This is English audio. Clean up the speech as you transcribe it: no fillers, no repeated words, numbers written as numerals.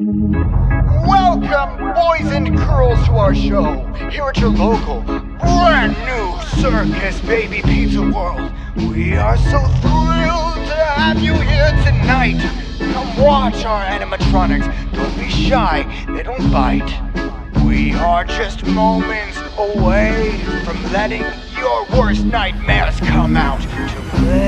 Welcome, boys and girls, to our show here at your local, brand new circus, baby Pizza World. We are so thrilled to have you here tonight. Come watch our animatronics. Don't be shy, they don't bite. We are just moments away from letting your worst nightmares come out to play.